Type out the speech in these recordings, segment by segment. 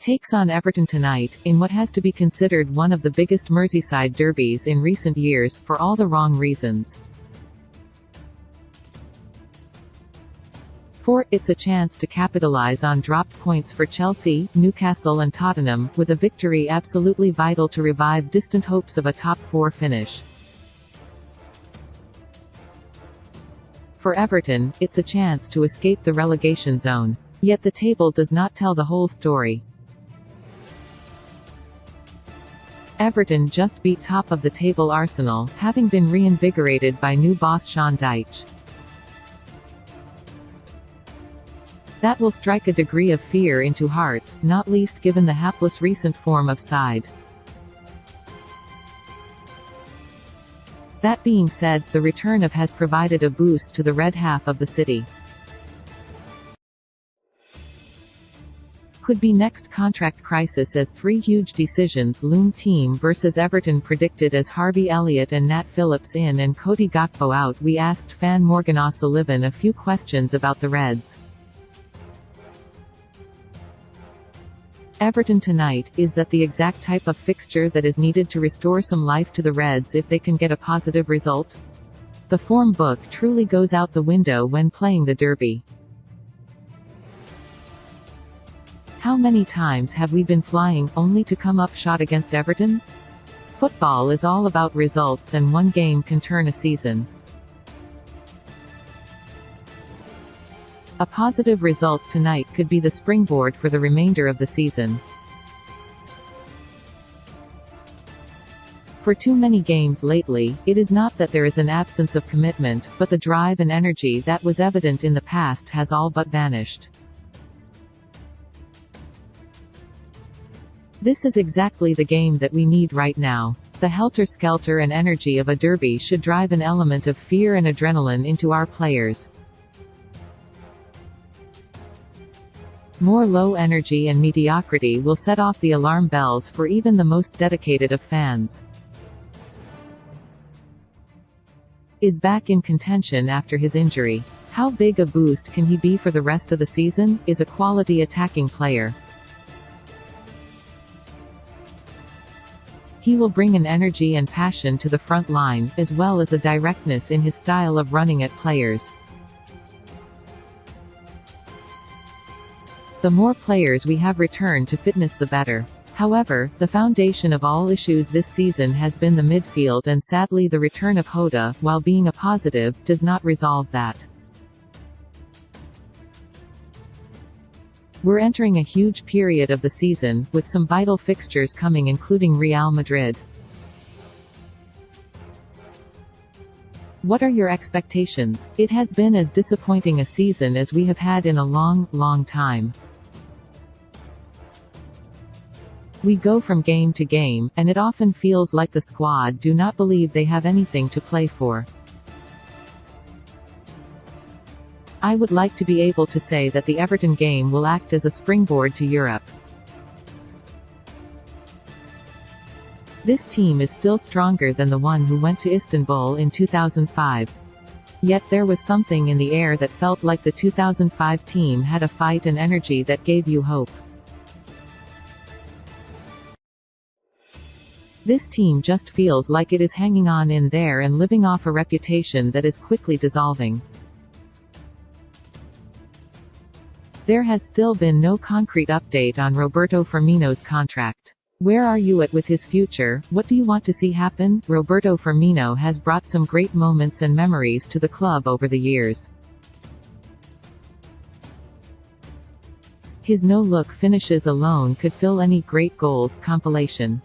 takes on Everton tonight, in what has to be considered one of the biggest Merseyside derbies in recent years, for all the wrong reasons. 4. It's a chance to capitalise on dropped points for Chelsea, Newcastle and Tottenham, with a victory absolutely vital to revive distant hopes of a top 4 finish. For Everton, it's a chance to escape the relegation zone. Yet the table does not tell the whole story. Everton just beat top-of-the-table Arsenal, having been reinvigorated by new boss Sean Dyche. That will strike a degree of fear into hearts, not least given the hapless recent form of side. That being said, the return of has provided a boost to the red half of the city. Could be next contract crisis as 3 huge decisions loom. Team versus Everton predicted as Harvey Elliott and Nat Phillips in and Cody Gakpo out. We asked fan Morgan O'Sullivan a few questions about the Reds. Everton tonight, is that the exact type of fixture that is needed to restore some life to the Reds if they can get a positive result? The form book truly goes out the window when playing the derby. How many times have we been flying, only to come up short against Everton? Football is all about results, and one game can turn a season. A positive result tonight could be the springboard for the remainder of the season. For too many games lately, it is not that there is an absence of commitment, but the drive and energy that was evident in the past has all but vanished. This is exactly the game that we need right now. The helter-skelter and energy of a derby should drive an element of fear and adrenaline into our players. More low energy and mediocrity will set off the alarm bells for even the most dedicated of fans. Is back in contention after his injury. How big a boost can he be for the rest of the season? Is a quality attacking player. He will bring an energy and passion to the front line, as well as a directness in his style of running at players. The more players we have returned to fitness, the better. However, the foundation of all issues this season has been the midfield, and sadly the return of Jota, while being a positive, does not resolve that. We're entering a huge period of the season, with some vital fixtures coming, including Real Madrid. What are your expectations? It has been as disappointing a season as we have had in a long, long time. We go from game to game, and it often feels like the squad do not believe they have anything to play for. I would like to be able to say that the Everton game will act as a springboard to Europe. This team is still stronger than the one who went to Istanbul in 2005. Yet there was something in the air that felt like the 2005 team had a fight and energy that gave you hope. This team just feels like it is hanging on in there and living off a reputation that is quickly dissolving. There has still been no concrete update on Roberto Firmino's contract. Where are you at with his future? What do you want to see happen? Roberto Firmino has brought some great moments and memories to the club over the years. His no-look finishes alone could fill any great goals compilation.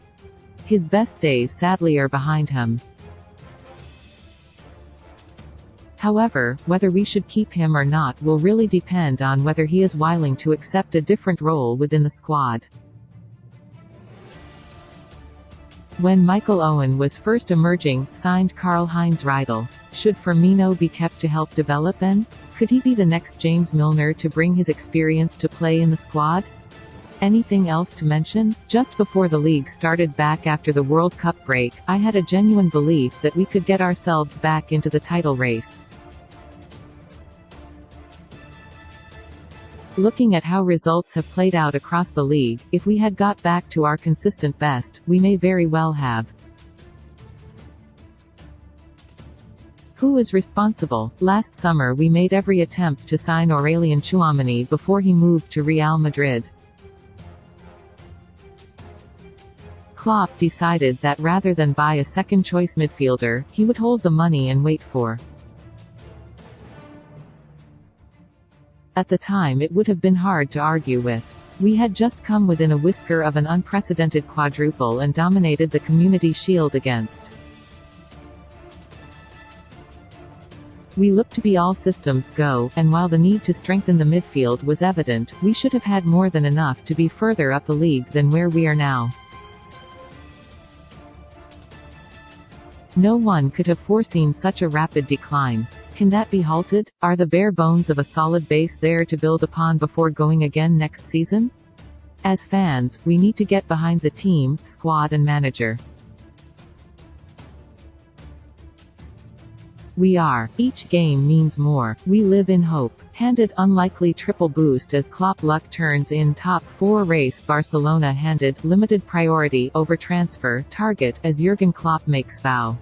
His best days sadly are behind him. However, whether we should keep him or not will really depend on whether he is willing to accept a different role within the squad. When Michael Owen was first emerging, signed Karl-Heinz Riedel. Should Firmino be kept to help develop then? Could he be the next James Milner to bring his experience to play in the squad? Anything else to mention? Just before the league started back after the World Cup break, I had a genuine belief that we could get ourselves back into the title race. Looking at how results have played out across the league, if we had got back to our consistent best, we may very well have. Who is responsible? Last summer we made every attempt to sign Aurélien Tchouaméni before he moved to Real Madrid. Klopp decided that rather than buy a second-choice midfielder, he would hold the money and wait for. At the time it would have been hard to argue with. We had just come within a whisker of an unprecedented quadruple and dominated the Community Shield against. We looked to be all systems go, and while the need to strengthen the midfield was evident, we should have had more than enough to be further up the league than where we are now. No one could have foreseen such a rapid decline. Can that be halted? Are the bare bones of a solid base there to build upon before going again next season? As fans, we need to get behind the team, squad and manager. We are. Each game means more. We live in hope. Handed unlikely triple boost as Klopp luck turns in top 4 race. Barcelona handed limited priority over transfer target as Jurgen Klopp makes vow.